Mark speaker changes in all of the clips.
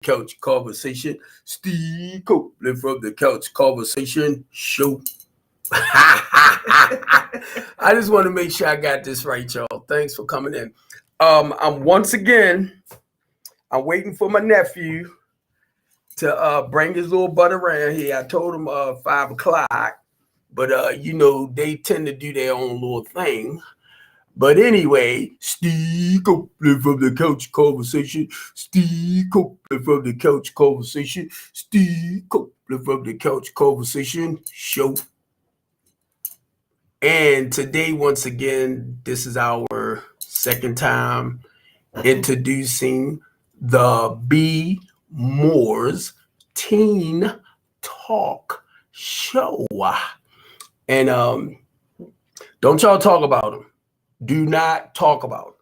Speaker 1: Couch Conversation. Steve Copeland from the Couch Conversation Show. I just want to make sure I got this right, y'all. Thanks for coming in. I'm waiting for my nephew to bring his little butt around here. I told him 5 o'clock, but they tend to do their own little thing. But anyway, Steve Copeland from the Couch Conversation. Steve Copeland from the Couch Conversation. Steve Copeland from the Couch Conversation Show. And today, once again, this is our second time introducing the BMore's Teen Talk Show. And don't y'all talk about them. Do not talk about it.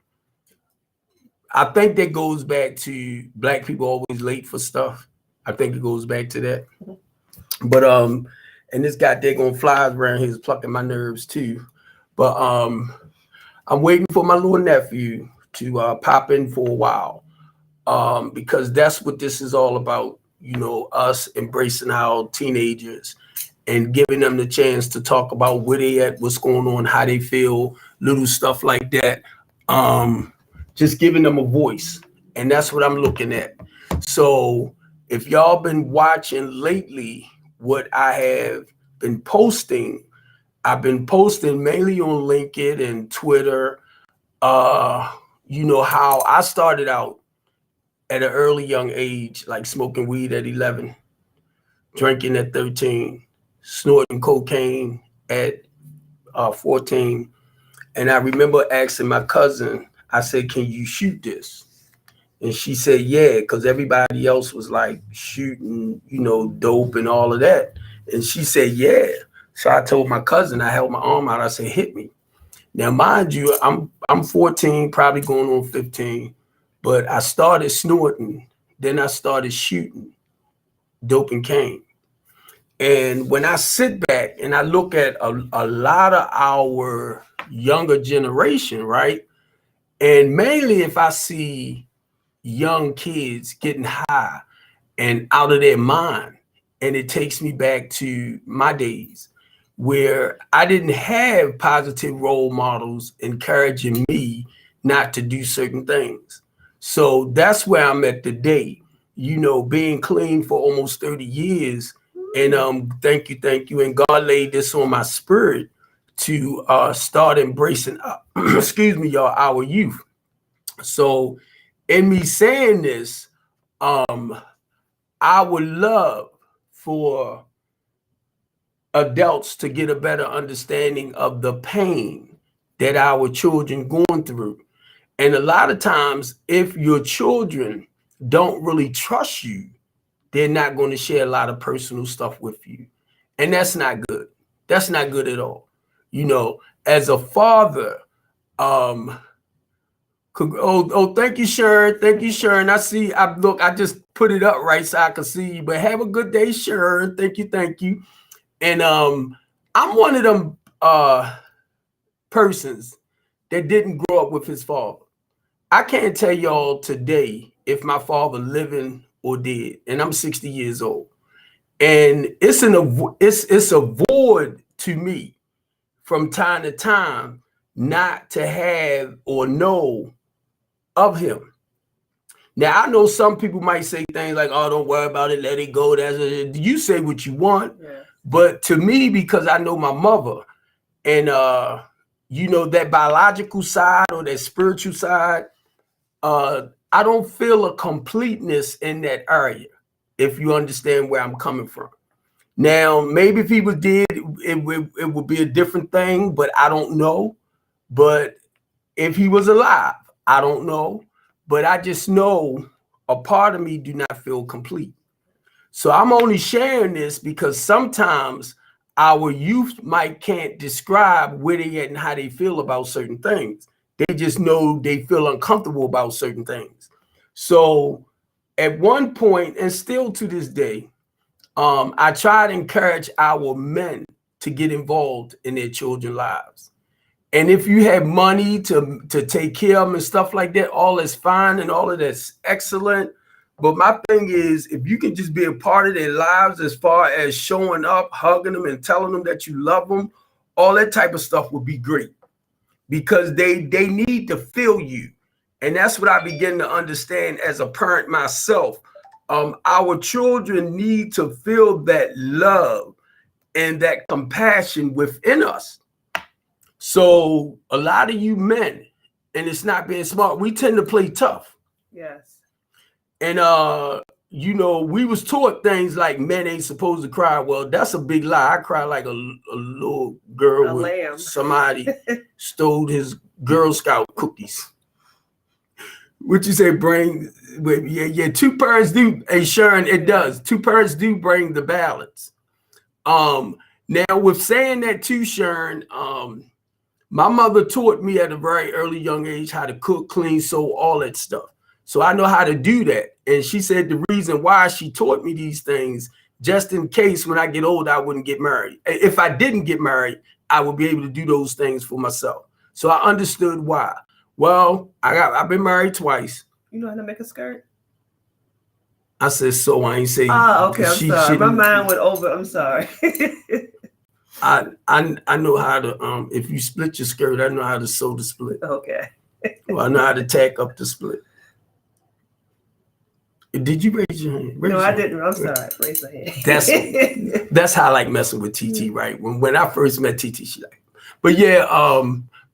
Speaker 1: I think that goes back to black people always late for stuff. I think it goes back to that. But and this guy daggone flies around here is plucking my nerves too. But I'm waiting for my little nephew to pop in for a while. Because that's what this is all about, us embracing our teenagers and giving them the chance to talk about where they at, what's going on, how they feel, little stuff like that. Just giving them a voice. And that's what I'm looking at. So if y'all been watching lately what I have been posting, I've been posting mainly on LinkedIn and Twitter. How I started out at an early young age, like smoking weed at 11, drinking at 13, snorting cocaine at 14. And I remember asking my cousin, I said, can you shoot this? And she said, yeah, because everybody else was like shooting, dope and all of that. And she said, yeah. So I told my cousin, I held my arm out, I said, hit me. Now, mind you, I'm 14, probably going on 15, but I started snorting. Then I started shooting dope and cane. And when I sit back and I look at a lot of our younger generation, right? And mainly if I see young kids getting high and out of their mind, and it takes me back to my days where I didn't have positive role models encouraging me not to do certain things. So that's where I'm at today, being clean for almost 30 years. And thank you. And God laid this on my spirit to start embracing, our youth. So in me saying this, I would love for adults to get a better understanding of the pain that our children going through. And a lot of times, if your children don't really trust you, they're not going to share a lot of personal stuff with you. And that's not good. That's not good at all. As a father, thank you, Sharon. Thank you, Sharon. I see, I just put it up right so I can see you. But have a good day, Sharon. Thank you. And I'm one of them persons that didn't grow up with his father. I can't tell y'all today if my father living or dead, and I'm 60 years old. And it's a void to me from time to time not to have or know of him. Now, I know some people might say things like, oh, don't worry about it, let it go. You say what you want. Yeah. But to me, because I know my mother and, that biological side or that spiritual side, I don't feel a completeness in that area, if you understand where I'm coming from. Now, maybe if he was dead, it would be a different thing, but I don't know. But if he was alive, I don't know. But I just know a part of me do not feel complete. So I'm only sharing this because sometimes our youth can't describe where they at and how they feel about certain things. They just know they feel uncomfortable about certain things. So at one point, and still to this day, I try to encourage our men to get involved in their children's lives. And if you have money to take care of them and stuff like that, all is fine and all of that's excellent. But my thing is, if you can just be a part of their lives as far as showing up, hugging them, and telling them that you love them, all that type of stuff would be great because they need to feel you. And that's what I begin to understand as a parent myself. Our children need to feel that love and that compassion within us. So a lot of you men, and it's not being smart, we tend to play tough.
Speaker 2: Yes.
Speaker 1: And you know, we was taught things like men ain't supposed to cry. Well, that's a big lie. I cry like a little girl with
Speaker 2: lamb.
Speaker 1: Somebody stole his Girl Scout cookies. What you say, bring? Yeah. Two parents do. Hey, Sharon, it does. Two parents do bring the balance. Now with saying that too, Sharon, my mother taught me at a very early young age how to cook, clean, sew, all that stuff. So I know how to do that. And she said the reason why she taught me these things, just in case when I get old, I wouldn't get married. If I didn't get married, I would be able to do those things for myself. So I understood why. Well, I've been married twice.
Speaker 2: You know how to make a skirt?
Speaker 1: I said so. I ain't say.
Speaker 2: Oh, okay. I'm sorry. My mind went over. I'm sorry.
Speaker 1: I know how to. If you split your skirt, I know how to sew the split.
Speaker 2: Okay.
Speaker 1: Well, I know how to tack up the split. Did you raise your hand?
Speaker 2: No, I didn't. I'm sorry. Raise my
Speaker 1: hand. That's how I like messing with TT, right? When I first met TT, she like. But yeah,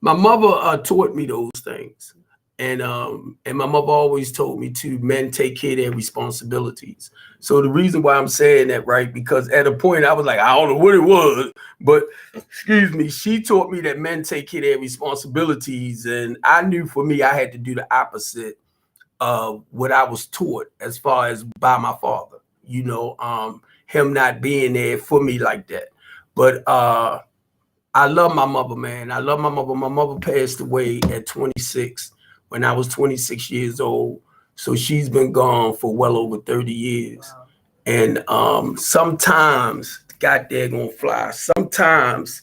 Speaker 1: my mother taught me those things. And my mother always told me to men take care of their responsibilities. So the reason why I'm saying that, right, because at a point I was like, I don't know what it was, but excuse me, she taught me that men take care of their responsibilities. And I knew for me, I had to do the opposite of what I was taught as far as by my father, you know, him not being there for me like that. But I love my mother, man. I love my mother. My mother passed away at 26 when I was 26 years old. So she's been gone for well over 30 years. Wow. And sometimes, God daggone fly, sometimes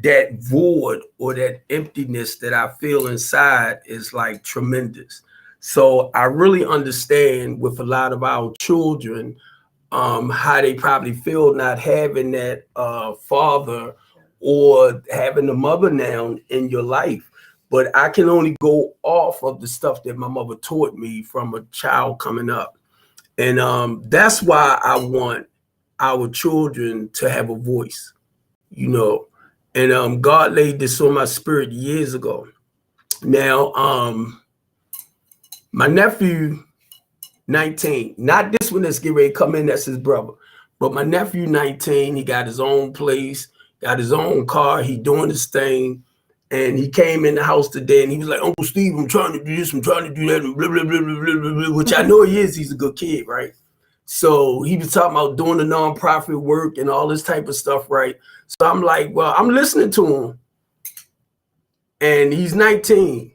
Speaker 1: that void or that emptiness that I feel inside is like tremendous. So I really understand with a lot of our children, how they probably feel not having that father or having a mother now in your life. But I can only go off of the stuff that my mother taught me from a child coming up. And that's why I want our children to have a voice, you know. And God laid this on my spirit years ago. Now, my nephew, 19, not this one that's getting ready to come in, that's his brother. But my nephew, 19, he got his own place, got his own car, he doing his thing. And he came in the house today and he was like, Uncle Steve, I'm trying to do this, I'm trying to do that, and blah, blah, blah, blah, blah, blah, which I know he is, he's a good kid, right? So he was talking about doing the nonprofit work and all this type of stuff, right? So I'm like, well, I'm listening to him. And he's 19.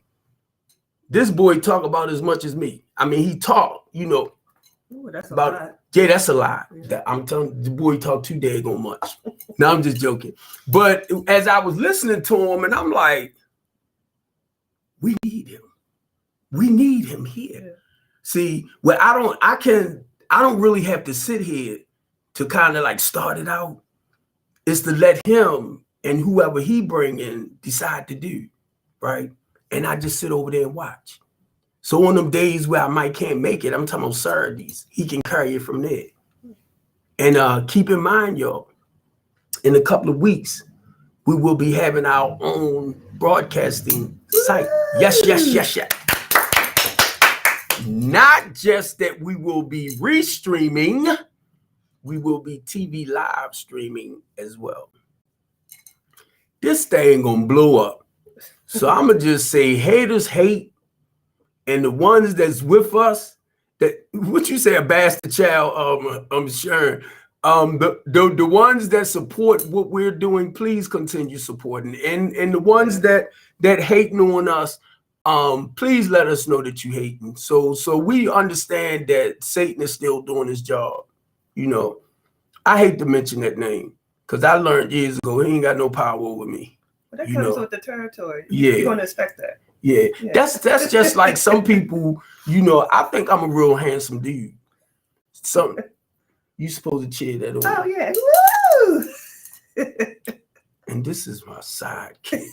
Speaker 1: This boy talk about as much as me. I mean, he talk, you know.
Speaker 2: Ooh, that's a lot.
Speaker 1: Yeah, that's a lot. Yeah. I'm telling you, the boy talk too daggone much. No, I'm just joking. But as I was listening to him, and I'm like, we need him. We need him here. Yeah. See, well, I don't really have to sit here to kind of like start it out. It's to let him and whoever he bring in decide to do, right? And I just sit over there and watch. So on them days where I can't make it, I'm talking about Saturdays, he can carry it from there. And keep in mind, y'all, in a couple of weeks, we will be having our own broadcasting site. Yes. Not just that we will be restreaming, we will be TV live streaming as well. This thing gonna blow up. So I'm gonna just say haters hate, and the ones that's with us, that what you say, a bastard child, I'm sure. The ones that support what we're doing, please continue supporting. And the ones that hating on us, please let us know that you hating. So we understand that Satan is still doing his job. You know, I hate to mention that name because I learned years ago he ain't got no power over me.
Speaker 2: But that comes with the territory.
Speaker 1: Yeah.
Speaker 2: You're gonna expect that.
Speaker 1: Yeah. That's just like some people, you know, I think I'm a real handsome dude. something. You supposed to cheer that on.
Speaker 2: Oh yeah. Woo!
Speaker 1: And this is my sidekick.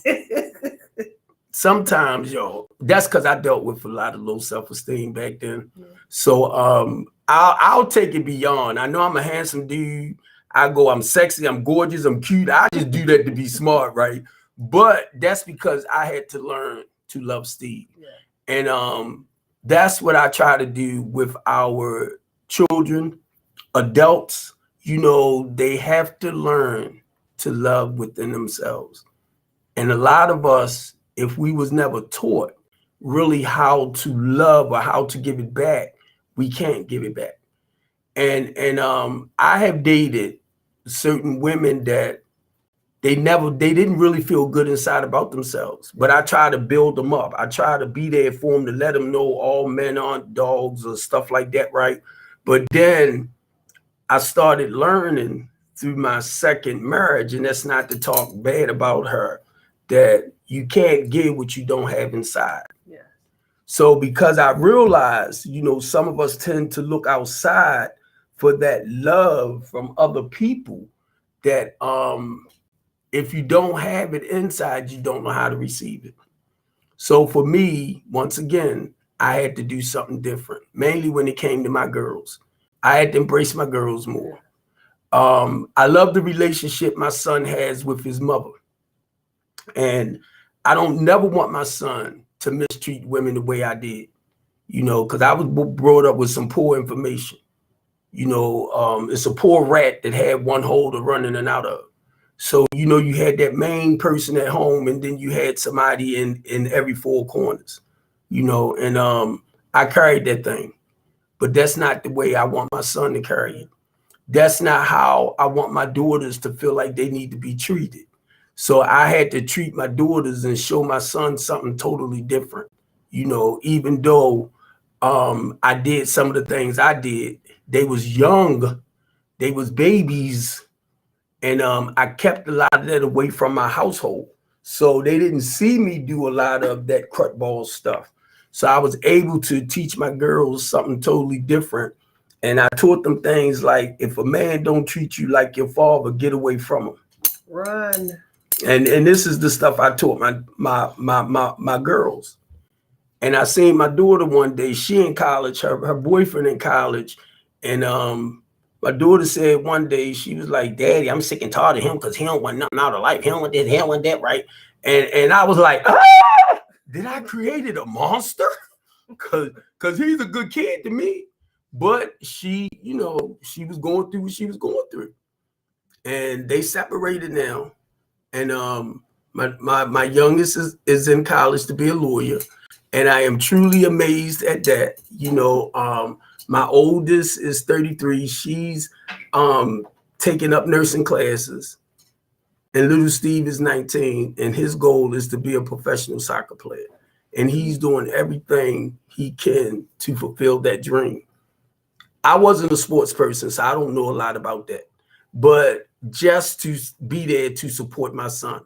Speaker 1: Sometimes, yo, that's because I dealt with a lot of low self-esteem back then. Yeah. So I'll take it beyond. I know I'm a handsome dude. I'm sexy, I'm gorgeous, I'm cute. I just do that to be smart, right? But that's because I had to learn to love Steve. Yeah. And that's what I try to do with our children, adults. You know, they have to learn to love within themselves. And a lot of us, if we was never taught really how to love or how to give it back, we can't give it back. And I have dated certain women that they didn't really feel good inside about themselves, but I try to build them up. I try to be there for them to let them know all men aren't dogs or stuff like that, right? But then I started learning through my second marriage, and that's not to talk bad about her, that you can't give what you don't have inside. Yeah. So because I realized, you know, some of us tend to look outside for that love from other people, that if you don't have it inside, you don't know how to receive it. So for me, once again, I had to do something different, mainly when it came to my girls. I had to embrace my girls more. I love the relationship my son has with his mother. And I don't never want my son to mistreat women the way I did, you know, because I was brought up with some poor information. You know, it's a poor rat that had one hole to run in and out of. So, you know, you had that main person at home, and then you had somebody in every four corners, you know, and I carried that thing. But that's not the way I want my son to carry it. That's not how I want my daughters to feel like they need to be treated. So I had to treat my daughters and show my son something totally different. You know, even though I did some of the things I did, they was young, they was babies, and I kept a lot of that away from my household. So they didn't see me do a lot of that crutball stuff. So I was able to teach my girls something totally different. And I taught them things like, if a man don't treat you like your father, get away from him.
Speaker 2: Run.
Speaker 1: And this is the stuff I taught my girls. And I seen my daughter one day, she in college, her boyfriend in college. And my daughter said one day, she was like, Daddy, I'm sick and tired of him because he don't want nothing out of life. He don't want this, he don't want that, right? And I was like, ah! Did I created a monster? Because he's a good kid to me. But she, you know, she was going through what she was going through. And they separated now. And my youngest is in college to be a lawyer. And I am truly amazed at that. You know, my oldest is 33. She's taking up nursing classes. And little Steve is 19. And his goal is to be a professional soccer player. And he's doing everything he can to fulfill that dream. I wasn't a sports person, so I don't know a lot about that. But just to be there to support my son.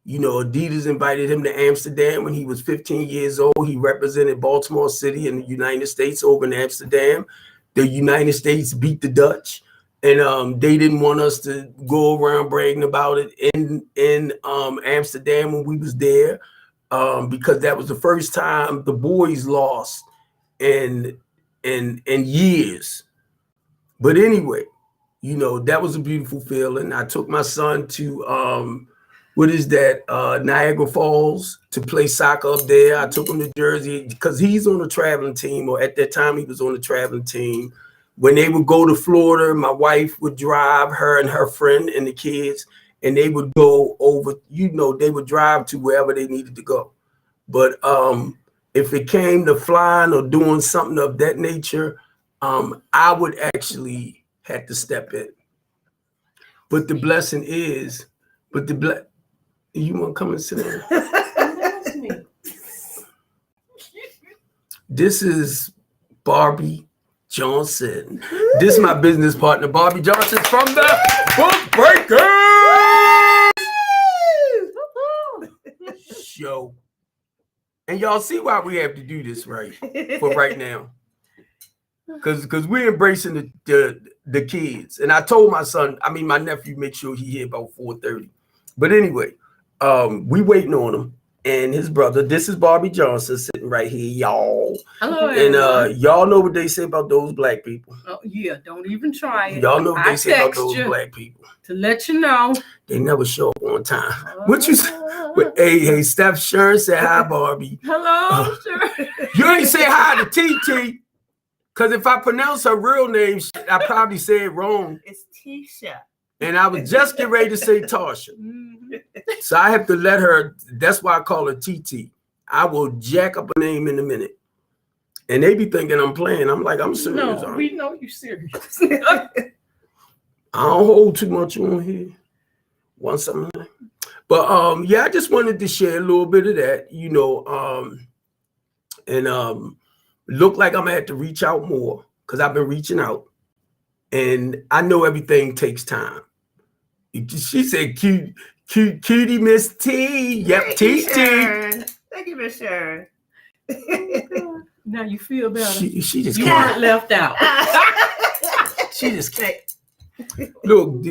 Speaker 1: You know, Adidas invited him to Amsterdam when he was 15 years old. He represented Baltimore City in the United States over in Amsterdam. The United States beat the Dutch, and they didn't want us to go around bragging about it in Amsterdam when we was there, because that was the first time the boys lost in years. But anyway, you know, that was a beautiful feeling. I took my son to Niagara Falls to play soccer up there. I took him to Jersey because he's on a traveling team, or at that time he was on a traveling team. When they would go to Florida, my wife would drive her and her friend and the kids, and they would go over, you know, they would drive to wherever they needed to go. But if it came to flying or doing something of that nature, I would actually have to step in. But the blessing is, you want to come and sit down? This is Barbie Johnson. This is my business partner, Barbie Johnson from the Book Breakers Show. And y'all see why we have to do this right now. Because we're embracing the kids. And I told my son, my nephew, make sure he here about 4:30. But anyway, we waiting on him and his brother. This is Barbie Johnson sitting right here, y'all.
Speaker 3: Hello,
Speaker 1: and y'all know what they say about those black people.
Speaker 3: Oh yeah, don't even try it.
Speaker 1: Y'all know what they say about those black people.
Speaker 3: To let you know,
Speaker 1: they never show up on time. What you say? Hey, Steph Sharon said hi, Barbie.
Speaker 3: Hello, Sharon.
Speaker 1: You ain't say hi to TT. Because if I pronounce her real name, I probably say it wrong.
Speaker 2: It's Tisha.
Speaker 1: And I was just getting ready to say Tasha. So I have to let her, that's why I call her TT. I will jack up a name in a minute. And they be thinking I'm playing. I'm like, I'm serious.
Speaker 3: No, we know you're serious.
Speaker 1: I don't hold too much on here. Want something? But yeah, I just wanted to share a little bit of that, and look like I'm gonna have to reach out more because I've been reaching out, and I know everything takes time. She said, cutie Miss T. Yep, T.
Speaker 2: Thank you, Miss Sharon.
Speaker 3: Now you feel better.
Speaker 1: She just
Speaker 3: you weren't left out.
Speaker 1: She just can't. Look,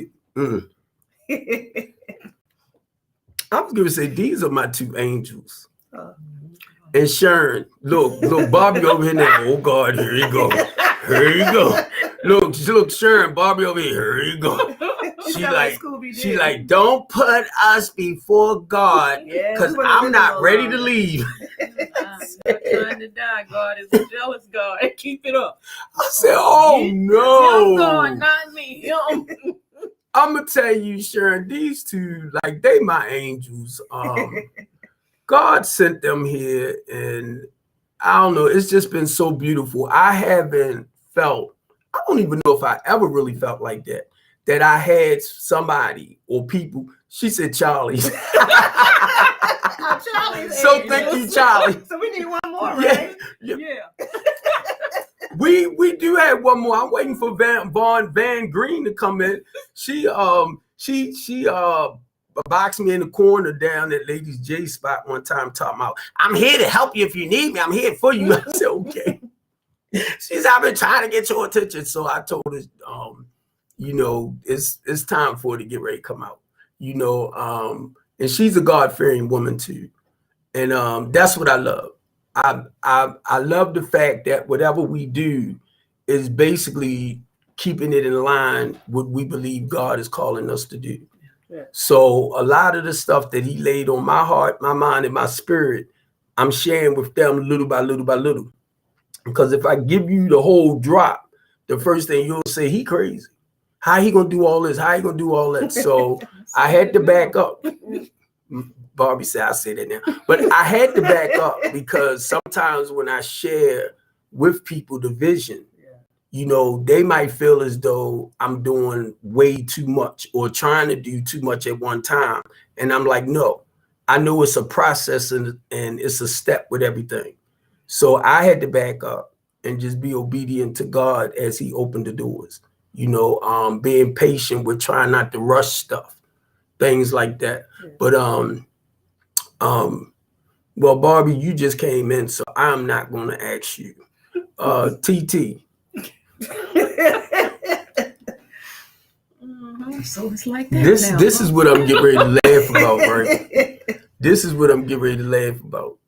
Speaker 1: I was gonna say these are my two angels. And Sharon, look, Bobby over here now. Oh God, here you go. Here you go. Look, Sharon, Bobby over here. Here you go. She like, don't put us before God, because I'm not ready to leave.
Speaker 3: I'm not trying to die. God is a jealous God. Keep it up.
Speaker 1: I said, oh no.
Speaker 3: God, not me.
Speaker 1: I'm gonna tell you, Sharon, these two, like, they my angels. God sent them here, and I don't know, it's just been so beautiful. I don't even know if I ever really felt like that I had somebody or people. She said Charlie. So thank you, Charlie.
Speaker 2: So we need one more, right?
Speaker 1: Yeah. We do have one more. I'm waiting for Van Green to come in. She boxed me in the corner down at Ladies J spot one time, talking about, I'm here to help you if you need me. I'm here for you. I said, okay. She's, I've been trying to get your attention. So I told her, it's time for her to get ready to come out. And she's a God-fearing woman too. And that's what I love. I love the fact that whatever we do is basically keeping it in line with what we believe God is calling us to do. Yeah. So a lot of the stuff that he laid on my heart, my mind, and my spirit, I'm sharing with them little by little by little. Because if I give you the whole drop, the first thing you'll say, he crazy. How he gonna do all this? How he gonna do all that? So I had to back up. Barbie said, I say that now. But I had to back up because sometimes when I share with people the vision, they might feel as though I'm doing way too much or trying to do too much at one time. And I'm like, no, I know it's a process and it's a step with everything. So I had to back up and just be obedient to God as he opened the doors, being patient with trying not to rush stuff, things like that. Yeah. But, well, Barbie, you just came in, so I'm not going to ask you. TT.
Speaker 3: So it's like that.
Speaker 1: This is what I'm getting ready to laugh about, right? This is what I'm getting ready to laugh about.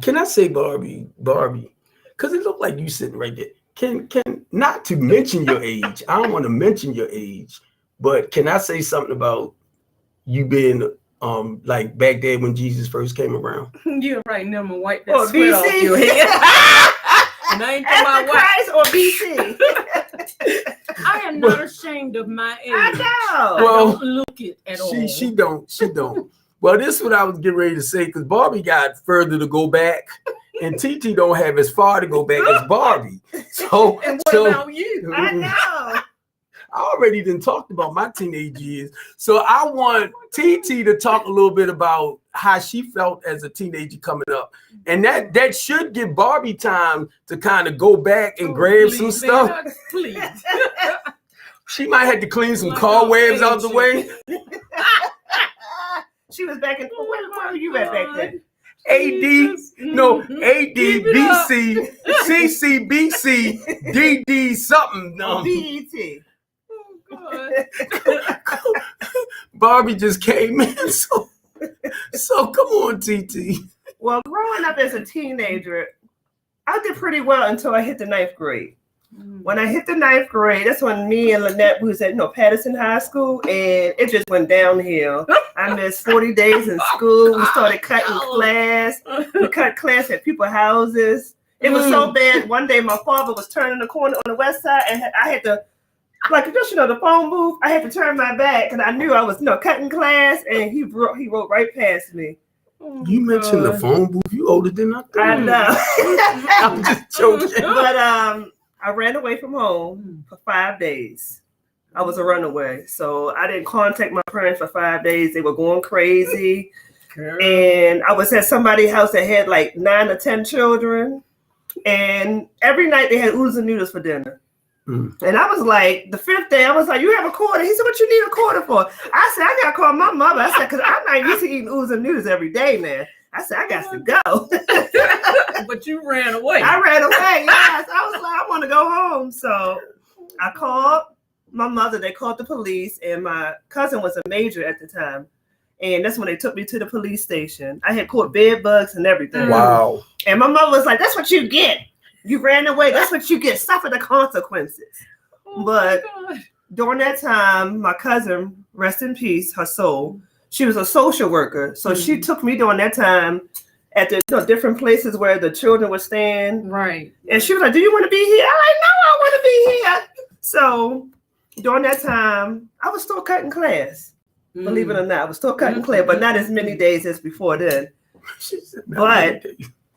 Speaker 1: Can I say Barbie? Because it looked like you sitting right there. Can not to mention your age. I don't want to mention your age, but can I say something about you being like back there when Jesus first came around?
Speaker 3: You're right. Never wipe that sweat off your head. And I ain't talking about
Speaker 2: BC.
Speaker 3: I am not ashamed of my age.
Speaker 2: I know.
Speaker 1: Well,
Speaker 3: I don't look it at all.
Speaker 1: She don't. Well, this is what I was getting ready to say, because Barbie got further to go back, and TT don't have as far to go back as Barbie. So,
Speaker 3: and what about you?
Speaker 2: I know.
Speaker 1: I already done talked about my teenage years. So I want TT to talk a little bit about how she felt as a teenager coming up. And that should give Barbie time to kind of go back and grab some stuff.
Speaker 3: Please.
Speaker 1: She might have to clean some cobwebs out the way.
Speaker 2: She was back in, where were you at back then?
Speaker 1: AD, no,
Speaker 3: Keep it up.
Speaker 1: ADBC, CCBC, DD something.
Speaker 2: BET.
Speaker 3: Oh, God.
Speaker 1: Barbie just came in, so come on, TT.
Speaker 2: Well, growing up as a teenager, I did pretty well until I hit the 9th grade. When I hit the 9th grade, that's when me and Lynette, we was at Patterson High School, and it just went downhill. I missed 40 days in school. We started cutting class. We cut class at people's houses. It was so bad. One day, my father was turning the corner on the west side, and I had to, like, just the phone booth. I had to turn my back because I knew I was cutting class, and he rode right past me.
Speaker 1: You mentioned the phone booth. You older than I thought.
Speaker 2: I know.
Speaker 1: I'm just joking.
Speaker 2: But I ran away from home for 5 days. I was a runaway. So I didn't contact my parents for 5 days. They were going crazy. And I was at somebody's house that had like 9 or 10 children. And every night they had oodles and noodles for dinner. And I was like, the 5th day, I was like, you have a quarter? He said, what you need a quarter for? I said, I got to call my mother. I said, because I'm not used to eating oodles and noodles every day, man. I said, I got to go.
Speaker 3: But you ran away.
Speaker 2: I ran away, yes. I was like, I want to go home. So I called my mother. They called the police, and my cousin was a major at the time. And that's when they took me to the police station. I had caught bed bugs and everything.
Speaker 1: Wow.
Speaker 2: And my mother was like, that's what you get. You ran away. That's what you get. Suffer the consequences. But during that time, my cousin, rest in peace, her soul, she was a social worker. So she took me during that time at the different places where the children were staying.
Speaker 3: Right.
Speaker 2: And she was like, do you want to be here? I'm like, no, I want to be here. So during that time, I was still cutting class. Believe it or not, I was still cutting class, but not as many days as before then. But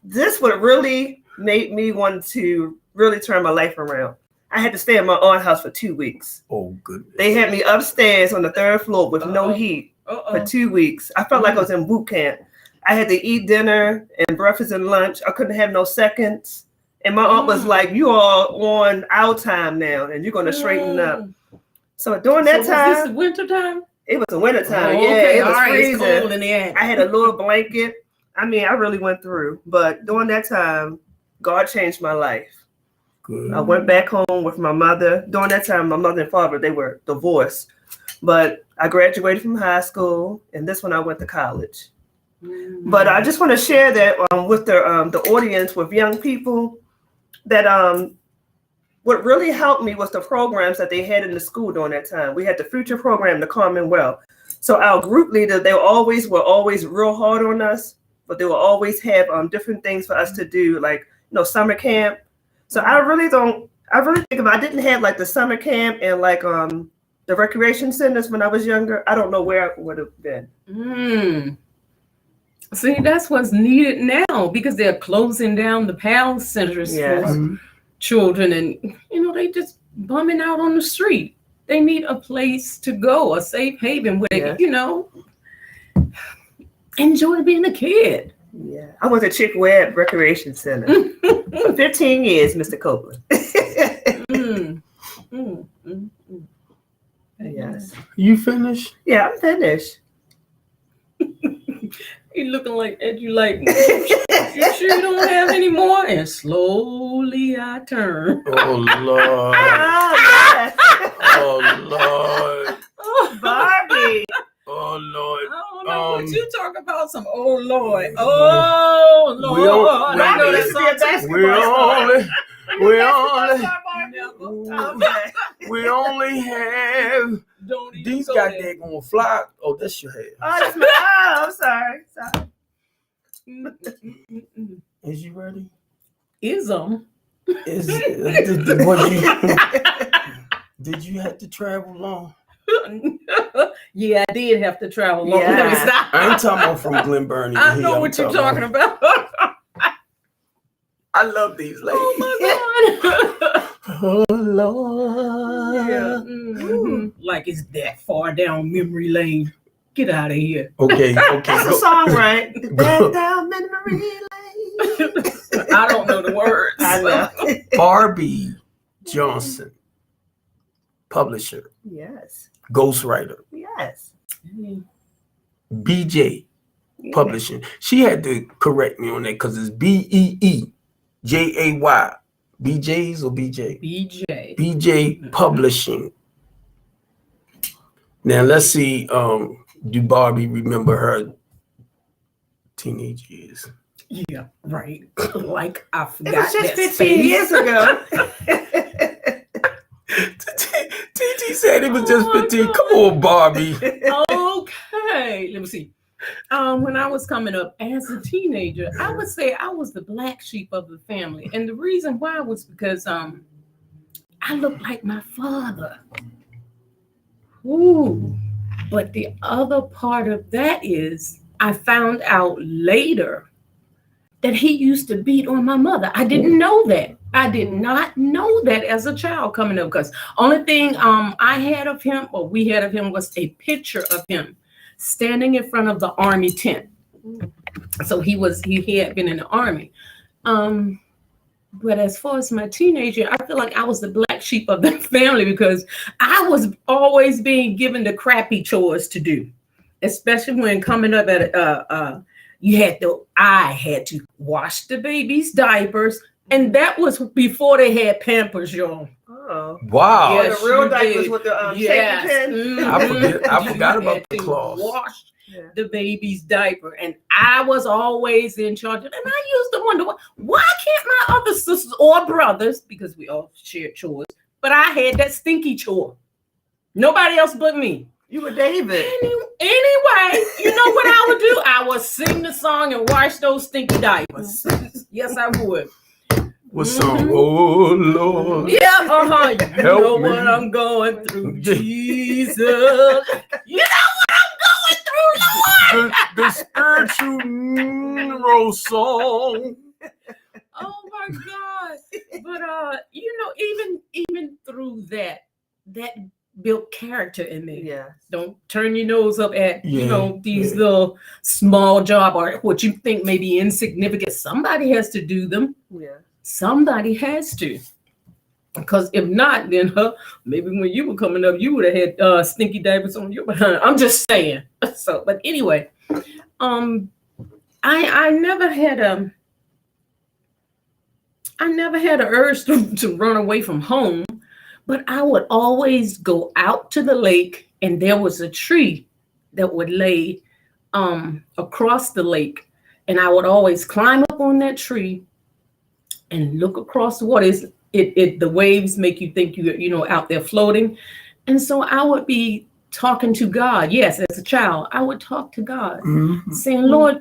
Speaker 2: this would really make me want to really turn my life around. I had to stay at my aunt's house for 2 weeks.
Speaker 1: Oh, goodness.
Speaker 2: They had me upstairs on the 3rd floor with no heat for 2 weeks. I felt like I was in boot camp. I had to eat dinner and breakfast and lunch. I couldn't have no seconds. And my aunt was like, you are on our time now, and you're going to straighten up. So during that time.
Speaker 3: Was this winter time?
Speaker 2: It was the winter time.
Speaker 3: Oh,
Speaker 2: yeah,
Speaker 3: okay.
Speaker 2: it was freezing.
Speaker 3: It's cold in the attic.
Speaker 2: I had a little blanket. I mean, I really went through. But during that time, God changed my life.
Speaker 1: Good.
Speaker 2: I went back home with my mother. During that time, my mother and father, they were divorced. But I graduated from high school, and this when I went to college. But I just want to share that with the audience, with young people, that what really helped me was the programs that they had in the school during that time. We had the Future program, the Commonwealth. So our group leader, they were always real hard on us, but they will always have different things for us to do, like summer camp. So I really think if I didn't have like the summer camp and like the recreation centers when I was younger, I don't know where I would have been.
Speaker 3: See, that's what's needed now, because they're closing down the PAL centers for children, and they just bumming out on the street. They need a place to go, a safe haven where they enjoy being a kid.
Speaker 2: Yeah, I was at Chick Webb Recreation Center for 15 years, Mr. Copeland. Yes.
Speaker 1: You finished?
Speaker 2: Yeah, I'm finished.
Speaker 3: He looking at you like, you sure you don't have any more? And slowly I turn.
Speaker 1: Oh, Lord.
Speaker 2: Oh,
Speaker 1: Oh, Lord.
Speaker 2: Barbie.
Speaker 1: Oh, Lord.
Speaker 3: I don't know what you talk about. Some oh Lord. Oh Lord. I know that song.
Speaker 1: We only have
Speaker 3: Don't even
Speaker 1: these
Speaker 3: go
Speaker 1: guys
Speaker 3: there.
Speaker 1: that gonna fly. Oh, that's your hair.
Speaker 2: Oh, that's I'm sorry.
Speaker 1: Is you ready?
Speaker 3: Ism.
Speaker 1: Did you have to travel long?
Speaker 3: Yeah, I did have to travel long.
Speaker 2: Yeah.
Speaker 3: Let me stop.
Speaker 1: I ain't talking about from Glen Burnie. to
Speaker 3: I
Speaker 1: here.
Speaker 3: know
Speaker 1: I'm
Speaker 3: what you're talking about.
Speaker 1: I love these ladies.
Speaker 3: Oh my God.
Speaker 1: Oh, Lord.
Speaker 3: Yeah. Mhm. Like it's that far down memory lane. Get out of here.
Speaker 1: Okay.
Speaker 2: That's a song, right? Back down memory lane.
Speaker 3: I don't know the words.
Speaker 2: I know.
Speaker 1: Barbie Johnson, publisher,
Speaker 2: Yes.
Speaker 1: ghostwriter.
Speaker 2: Yes.
Speaker 1: BJ, Publishing. She had to correct me on that because it's BEEJAY. BJ's or BJ? BJ Publishing. Now let's see. Do Barbie remember her teenage years?
Speaker 3: Yeah, right. Like I forgot.
Speaker 2: It was just
Speaker 3: that
Speaker 2: 15 years ago.
Speaker 1: TT said it was just
Speaker 3: Oh my
Speaker 1: 15.
Speaker 3: God.
Speaker 1: Come on, Barbie.
Speaker 3: Okay, let me see. When I was coming up as a teenager, I would say I was the black sheep of the family, and the reason why was because I looked like my father. Ooh, but the other part of that is I found out later that he used to beat on my mother. I didn't know that. I did not know that as a child coming up, because only thing I had of him, or we had of him, was a picture of him standing in front of the army tent. So he had been in the army. But as far as my teenager, I feel like I was the black sheep of the family because I was always being given the crappy chores to do, especially when coming up at I had to wash the baby's diapers, and that was before they had Pampers, y'all.
Speaker 2: Oh.
Speaker 1: Wow.
Speaker 2: Yeah, the real diapers with the
Speaker 3: yes.
Speaker 2: safety pin.
Speaker 1: I forgot about the cloth.
Speaker 3: Wash the baby's diaper, and I was always in charge. And I used to wonder, why can't my other sisters or brothers, because we all shared chores, but I had that stinky chore. Nobody else but me.
Speaker 2: You were David.
Speaker 3: Anyway, you know what I would do? I would sing the song and wash those stinky diapers. Yes, I would.
Speaker 1: What song? Oh Lord.
Speaker 3: Yeah, you
Speaker 1: Help
Speaker 3: know
Speaker 1: me.
Speaker 3: what I'm going through, Jesus. You know what I'm going through, Lord.
Speaker 1: The spiritual mineral song.
Speaker 3: Oh my God. But even through that built character in me.
Speaker 2: Yeah.
Speaker 3: Don't turn your nose up at these
Speaker 1: Yeah.
Speaker 3: little small job or what you think may be insignificant. Somebody has to do them.
Speaker 2: Yeah.
Speaker 3: Somebody has to. Because if not, then maybe when you were coming up, you would have had stinky diapers on your behind. I'm just saying. So, but anyway, I never had a urge to run away from home, but I would always go out to the lake, and there was a tree that would lay across the lake, and I would always climb up on that tree and look across the water. The waves make you think you're out there floating, and so I would be talking to God. Yes, as a child, I would talk to God, saying, Lord,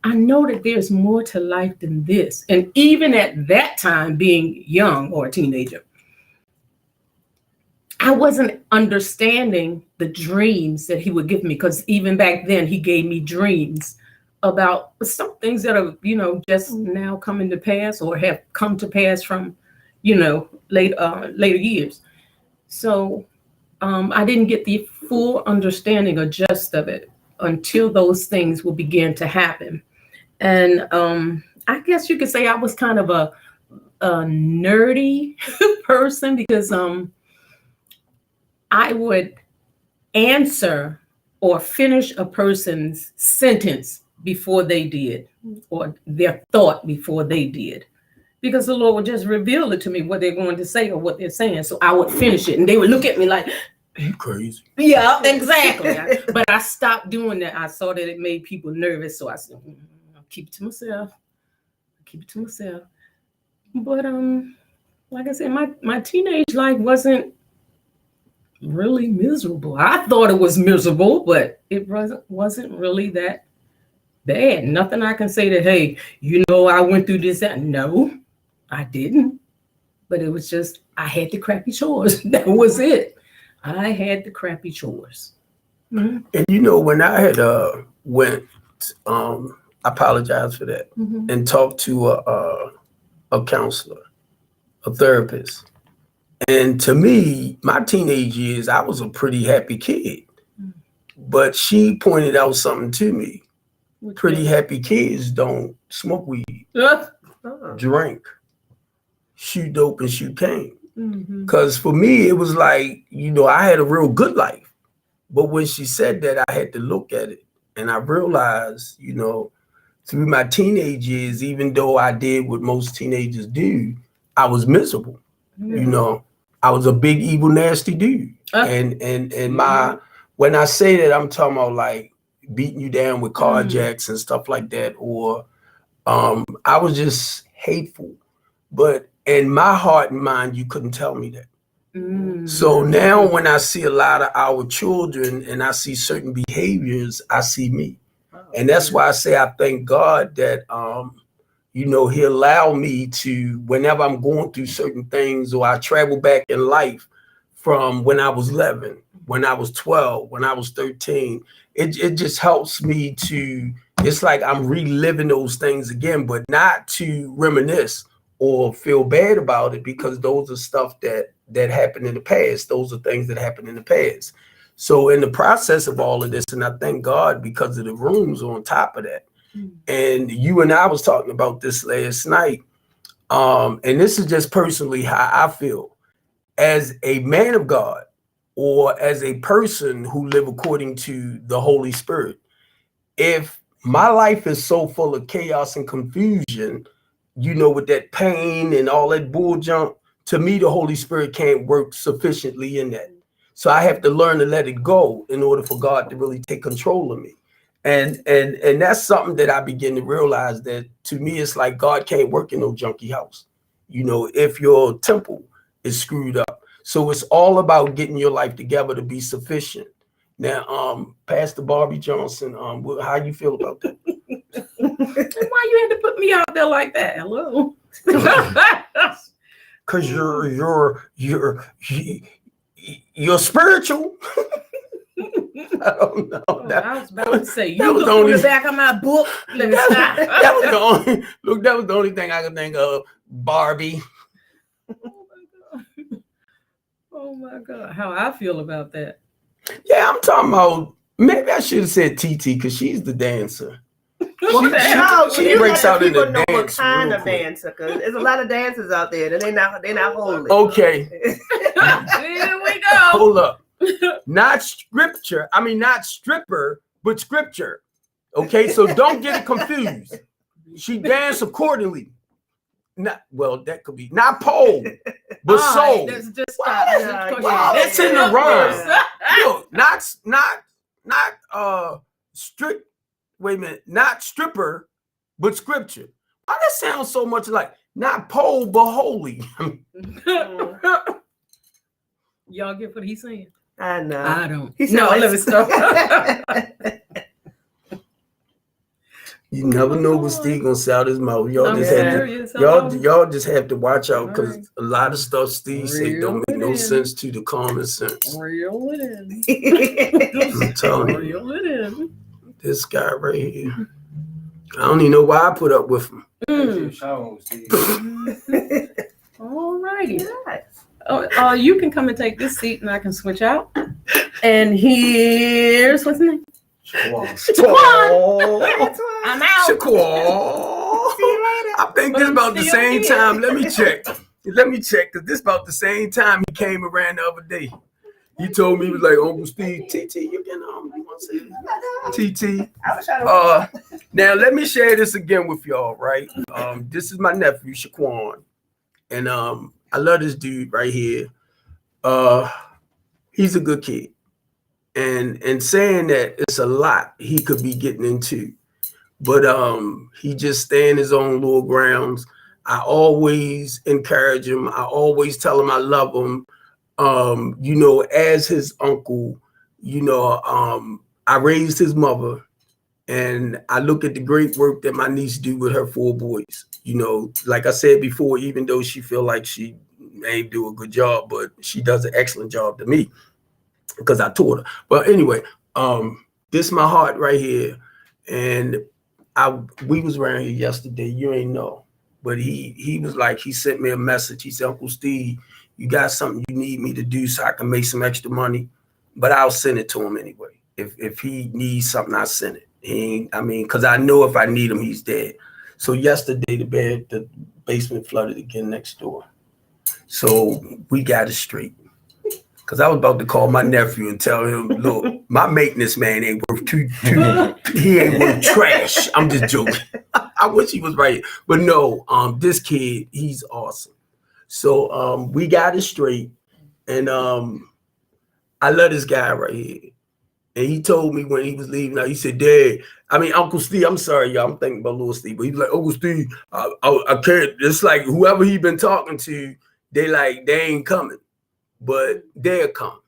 Speaker 3: I know that there's more to life than this. And even at that time, being young or a teenager, I wasn't understanding the dreams that he would give me, because even back then he gave me dreams about some things that are, just now coming to pass or have come to pass from, later years. So I didn't get the full understanding or gist of it until those things will begin to happen. And I guess you could say I was kind of a nerdy person, because I would answer or finish a person's sentence before they did, or their thought before they did, because the Lord would just reveal it to me, what they're going to say or what they're saying. So I would finish it, and they would look at me like,
Speaker 1: you crazy.
Speaker 3: Yeah, exactly. But I stopped doing that. I saw that it made people nervous, so I said, I'll keep it to myself. But like I said, my teenage life wasn't really miserable. I thought it was miserable, but it wasn't really that bad. Nothing I can say that, hey, I went through this, that. No, I didn't. But it was just, I had the crappy chores. That was it. I had the crappy chores.
Speaker 1: And when I had went, I apologize for that, and talked to a counselor, a therapist. And to me, my teenage years, I was a pretty happy kid. But she pointed out something to me. Pretty happy kids don't smoke weed, drink, shoot dope, and shoot cane. Because for me, it was like, I had a real good life. But when she said that, I had to look at it And I realized, through my teenage years, even though I did what most teenagers do, I was miserable. I was a big, evil, nasty dude. And my, when I say that, I'm talking about like beating you down with carjacks and stuff like that, or I was just hateful. But in my heart and mind, you couldn't tell me that. So now when I see a lot of our children and I see certain behaviors, I see me. And that's why I say I thank God that, he allowed me to, whenever I'm going through certain things, or I travel back in life from when I was 11, when I was 12, when I was 13, it just helps me to, it's like I'm reliving those things again, but not to reminisce or feel bad about it, because those are stuff that happened in the past. Those are things that happened in the past. So in the process of all of this, and I thank God because of the rooms on top of that. And you and I was talking about this last night. And this is just personally how I feel. As a man of God, or as a person who live according to the Holy Spirit, if my life is so full of chaos and confusion, with that pain and all that bull junk, to me, the Holy Spirit can't work sufficiently in that. So I have to learn to let it go in order for God to really take control of me. And that's something that I begin to realize, that to me, it's like God can't work in no junky house, if your temple is screwed up. So it's all about getting your life together to be sufficient. Now, Pastor Barbie Johnson, how you feel about that?
Speaker 3: Why you had to put me out there like that? Hello.
Speaker 1: Because you're spiritual. I don't know.
Speaker 3: I was about to say,
Speaker 1: that
Speaker 3: you
Speaker 1: was
Speaker 3: look
Speaker 1: the only,
Speaker 3: in the back of my book. Let me stop.
Speaker 1: that was the only thing I could think of. Barbie.
Speaker 3: Oh my God. How I feel about that.
Speaker 1: Yeah, I'm talking about, maybe I should have said TT, because she's the dancer.
Speaker 2: She
Speaker 1: breaks out in the
Speaker 2: know what
Speaker 1: dance
Speaker 2: kind
Speaker 1: real
Speaker 2: of
Speaker 1: quick.
Speaker 2: dancer, because there's a lot of dancers out there, and they're not holy.
Speaker 1: Okay.
Speaker 3: Here we go.
Speaker 1: Hold up. Not scripture. I mean, not stripper, but scripture. Okay, so don't get it confused. She danced accordingly. That could be not pole, but soul.
Speaker 3: Let's just
Speaker 2: stop.
Speaker 1: That's in the rhyme. Look, not strict. Wait a minute, not stripper, but scripture. Why that sounds so much like not pole, but holy?
Speaker 3: Y'all get what he's saying?
Speaker 2: I know.
Speaker 3: I don't.
Speaker 2: Let me stop.
Speaker 1: You never know what Steve gonna say out his mouth. Y'all just have to watch out, because a lot of stuff Steve say don't make no sense to the common sense.
Speaker 3: Reel it in.
Speaker 1: I'm telling you.
Speaker 3: Reel it in.
Speaker 1: This guy right here. I don't even know why I put up with him.
Speaker 3: All righty. You can come and take this seat, and I can switch out. And here's what's his name?
Speaker 1: Shaquan.
Speaker 3: I'm out.
Speaker 1: Shaquan.
Speaker 2: See you later.
Speaker 1: I think this about the same time. Let me check, because this about the same time he came around the other day. He told me, he was like, Uncle Steve, TT, you want to say TT? Now let me share this again with y'all, right? This is my nephew, Shaquan. And I love this dude right here. He's a good kid. And saying that, it's a lot he could be getting into. But he just stay in his own little grounds. I always encourage him. I always tell him I love him. As his uncle, I raised his mother, and I look at the great work that my niece do with her 4 boys. Like I said before, even though she feel like she may do a good job, but she does an excellent job to me, because I taught her. But anyway, this is my heart right here. And we was around here yesterday. You ain't know. But he was like, he sent me a message. He said, Uncle Steve, you got something you need me to do so I can make some extra money, but I'll send it to him anyway. If he needs something, I'll send it. Because I know if I need him, he's dead. So yesterday, the basement flooded again next door. So we got it straight. Because I was about to call my nephew and tell him, look, my maintenance man ain't worth two he ain't worth trash. I'm just joking. I wish he was right. But no, this kid, he's awesome. So we got it straight. And I love this guy right here. And he told me when he was leaving, he said, Dad, Uncle Steve, I'm sorry, y'all, I'm thinking about little Steve, but he was like, Uncle Steve, I can't, it's like whoever he been talking to, they ain't coming. But they'll come.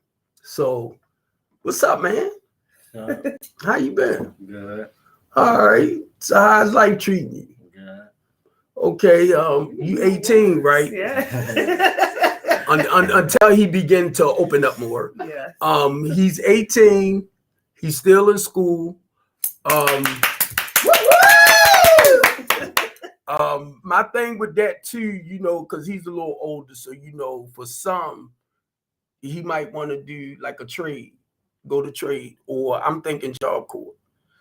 Speaker 1: So, what's up, man? How you been?
Speaker 4: Good.
Speaker 1: All right. So, how's life treating you?
Speaker 4: Good.
Speaker 1: Okay. You 18, right?
Speaker 2: Yeah.
Speaker 1: Until he begin to open up more.
Speaker 2: Yeah.
Speaker 1: He's 18. He's still in school. My thing with that too, because he's a little older, so for some. He might want to do like a trade, go to trade, or I'm thinking Job Corps.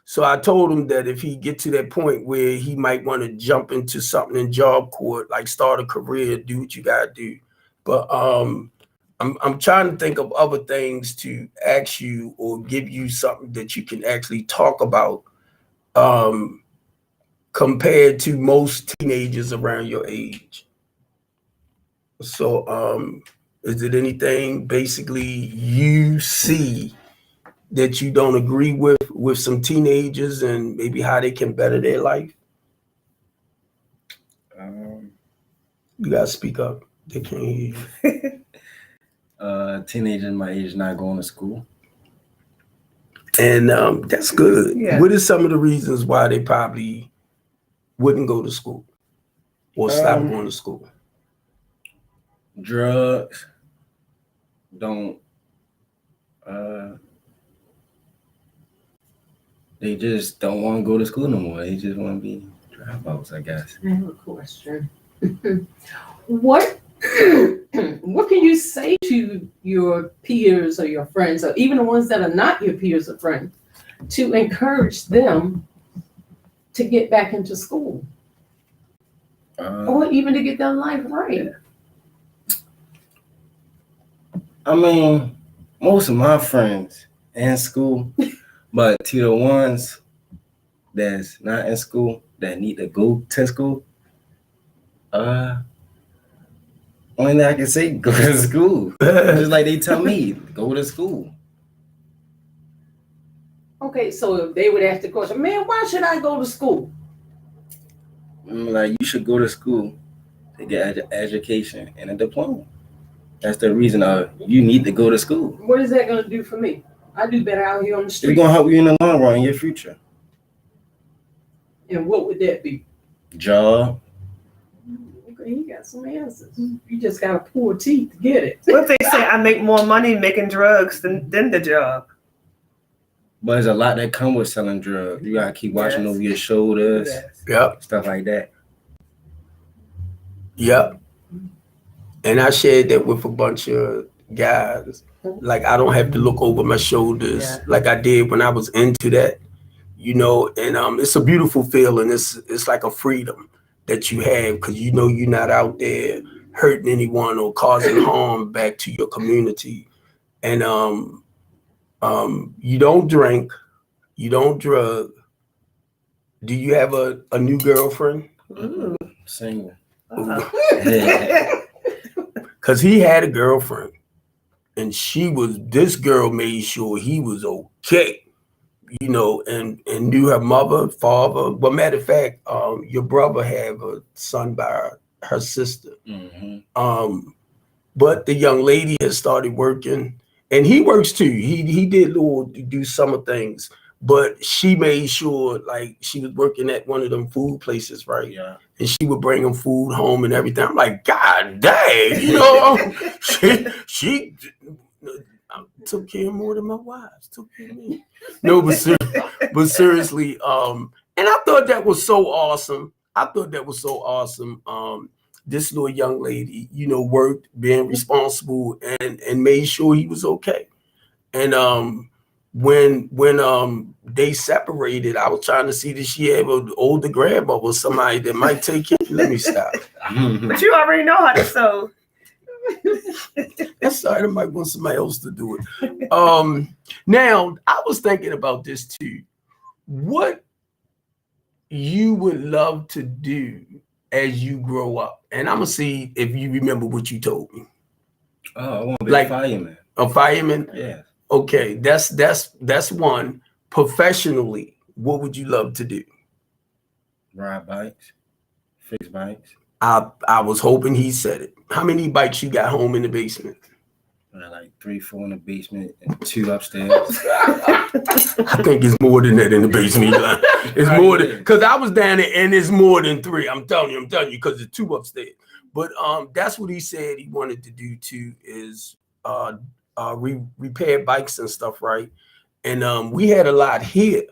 Speaker 1: So I told him that if he get to that point where he might want to jump into something in Job Corps, like start a career, do what you gotta do. But I'm trying to think of other things to ask you or give you something that you can actually talk about compared to most teenagers around your age. So is it anything basically you see that you don't agree with some teenagers and maybe how they can better their life? You gotta speak up. They can't hear you.
Speaker 4: Teenagers my age not going to school.
Speaker 1: And that's good.
Speaker 2: Yeah.
Speaker 1: What are some of the reasons why they probably wouldn't go to school or stop going to school?
Speaker 4: Drugs. They just don't want to go to school no more. They just want to be dropouts, I guess.
Speaker 3: I have a question. What can you say to your peers or your friends, or even the ones that are not your peers or friends, to encourage them to get back into school? Or even to get their life right?
Speaker 4: Most of my friends in school, but to the ones that's not in school, that need to go to school, only thing I can say, go to school. Just like they tell me, go to school.
Speaker 3: Okay, so if they would ask the question, man, why should I go to school?
Speaker 4: Like, you should go to school to get an education and a diploma. That's the reason you need to go to school.
Speaker 3: What is that going to do for me? I do better out here on the street.
Speaker 4: It's going to help you in the long run in your future.
Speaker 3: And what would that be?
Speaker 4: Job.
Speaker 3: Okay, you got some answers. You just got to pull teeth to get it.
Speaker 2: What if they say I make more money making drugs than the job?
Speaker 4: But there's a lot that come with selling drugs. You got to keep watching over your shoulders.
Speaker 2: Yes.
Speaker 1: Yep.
Speaker 4: Stuff like that.
Speaker 1: Yep. And I shared that with a bunch of guys. Like, I don't have to look over my shoulders like I did when I was into that, and it's a beautiful feeling. It's like a freedom that you have because you're not out there hurting anyone or causing harm back to your community. And you don't drink, you don't drug. Do you have a new girlfriend?
Speaker 4: Single.
Speaker 1: Because he had a girlfriend, and this girl made sure he was okay, and knew her mother, father. Well, matter of fact, your brother have a son by her sister.
Speaker 4: Mm-hmm.
Speaker 1: But the young lady has started working, and he works too. He did do summer things, but she made sure like she was working at one of them food places, right?
Speaker 4: Yeah.
Speaker 1: And she would bring him food home and everything. I'm like, God dang, she took care of more than my wives took care of me. No, but seriously, and I thought that was so awesome. This little young lady, worked, being responsible, and made sure he was okay. And when they separated, I was trying to see that she have an older grandmother or somebody that might take care. Let me stop.
Speaker 2: But you already know how to sew.
Speaker 1: That's all right. I might want somebody else to do it. Now I was thinking about this too. What you would love to do as you grow up, and I'm gonna see if you remember what you told me.
Speaker 4: Oh, I want to be
Speaker 1: Like-
Speaker 4: a fireman.
Speaker 1: A fireman.
Speaker 4: Yeah.
Speaker 1: Okay, that's one. Professionally, what would you love to do?
Speaker 4: Ride bikes, fix bikes.
Speaker 1: I was hoping he said it. How many bikes you got home in the basement?
Speaker 4: I got like 3, 4 in the basement and 2 upstairs.
Speaker 1: I think it's more than that in the basement. It's more than, because I was down there and it's more than 3. I'm telling you, because it's 2 upstairs. But that's what he said he wanted to do too, is repair bikes and stuff, right? And we had a lot here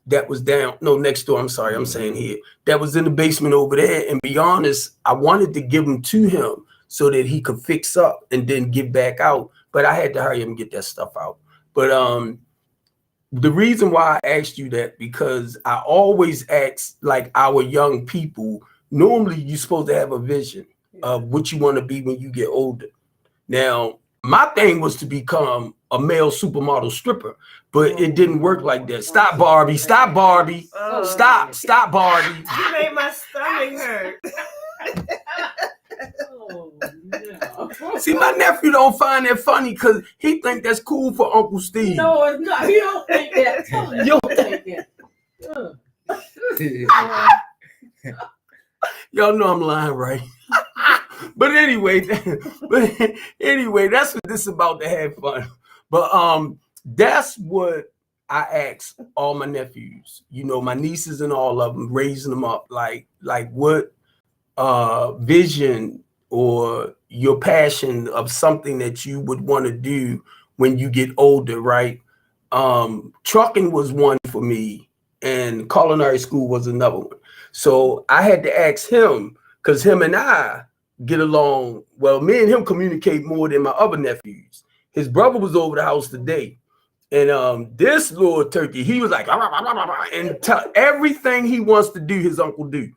Speaker 1: that was down, no, next door, I'm sorry, I'm saying here, that was in the basement over there. And be honest, I wanted to give them to him so that he could fix up and then get back out. But I had to hurry up and get that stuff out. But the reason why I asked you that, because I always ask like our young people, normally you're supposed to have a vision of what you want to be when you get older. Now, my thing was to become a male supermodel stripper, but it didn't work like that. Stop, Barbie. Stop, Barbie. Stop, Barbie.
Speaker 2: You made my stomach hurt.
Speaker 3: Oh, no.
Speaker 1: See, my nephew don't find that funny because he think that's cool for Uncle Steve.
Speaker 3: No, it's not. You don't think that. Tell him you don't think that.
Speaker 1: Y'all know I'm lying, right? But anyway, that's what this is about, to have fun. But that's what I ask all my nephews, you know, my nieces and all of them, raising them up, like what vision or your passion of something that you would want to do when you get older, right? Trucking was one for me, and culinary school was another one. So I had to ask him, because him and I get along well. Me and him communicate more than my other nephews. His brother was over the house today, and this little turkey, he was like, and everything he wants to do, his uncle do.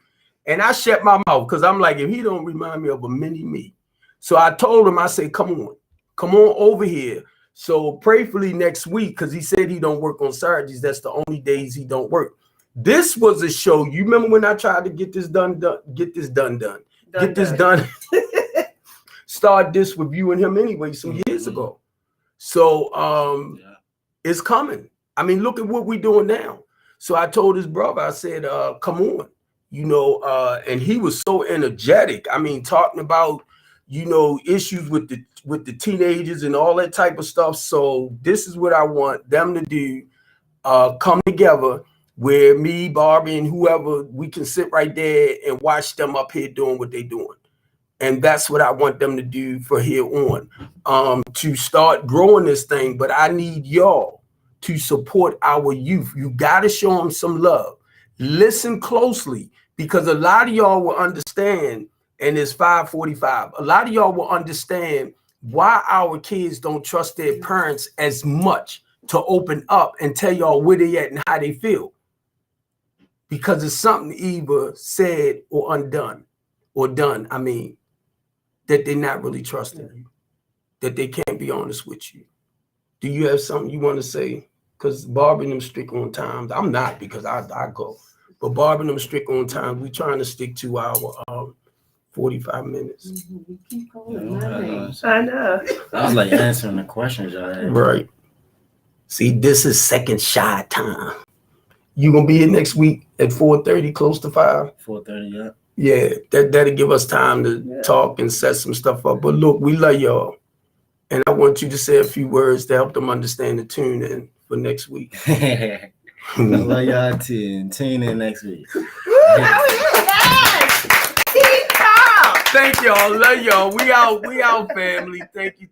Speaker 1: And I shut my mouth because I'm like, if he don't remind me of a mini me. So I told him, I said, come on over here. So prayerfully next week, because he said he don't work on Saturdays. That's the only days he don't work. This was a show. You remember when I tried to get this done. Start this with you and him anyway some years ago. So it's coming. I mean, look at what we're doing now. So I told his brother, I said, come on, you know, and he was so energetic. I mean, talking about, you know, issues with the teenagers and all that type of stuff. So this is what I want them to do. Come together where me, Barbie, and whoever, we can sit right there and watch them up here doing what they're doing. And that's what I want them to do for here on, to start growing this thing. But I need y'all to support our youth. You got to show them some love. Listen closely, because a lot of y'all will understand, and it's 5:45. A lot of y'all will understand why our kids don't trust their parents as much to open up and tell y'all where they at and how they feel. Because it's something either said or undone or done, I mean, that they're not really trusting you, that they can't be honest with you. Do you have something you want to say? Because Barb and them strict on times. I'm not, because I go. But Barb and them strict on times. We're trying to stick to our 45 minutes.
Speaker 3: We keep calling my name.
Speaker 2: I know.
Speaker 4: I was like answering the questions y'all had.
Speaker 1: Right. See, this is second shot time. You gonna be here next week at 4:30, close to 5?
Speaker 4: 4:30, yeah.
Speaker 1: Yeah, that'll give us time to talk and set some stuff up. But look, we love y'all. And I want you to say a few words to help them understand the tune in for next week.
Speaker 4: I love y'all too. And tune in next week.
Speaker 1: Thank y'all. Love y'all. We out, family. Thank you.